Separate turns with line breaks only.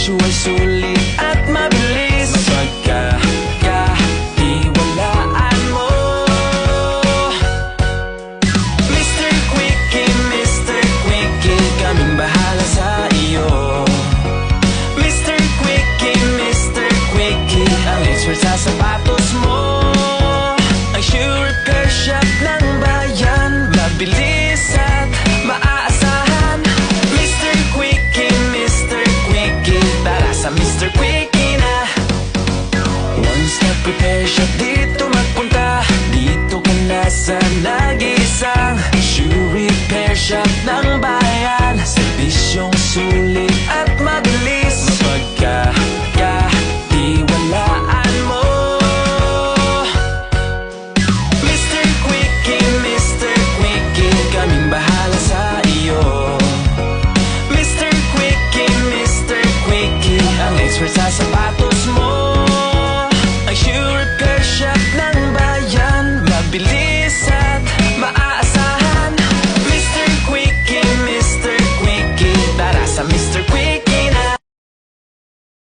serbisyo ay sulit at mabilis. Mapagkakatiwalaan mo. Mr. Quickie, Mr. Quickie, kaming bahala sa iyo. Mr. Quickie, Mr. Quickie, ang expert sa sapatos mo. Ang shoe repair shop ng bayan, mabilis at maaasahan. Mr. Quickie, Mr. Quickie, tara sa Mr. Quickie na. One Stop Repair Shop, dito magpunta. Dito ka na sa nag-iisang shoe repair shop ng bayan. Serbisyong sulit at mabilis. Mapagkakatiwalaan mo. Mr. Quickie, Mr. Quickie, kaming bahala sa iyo. Mr. Quickie, Mr. Quickie, ang expert sa sapatos mo.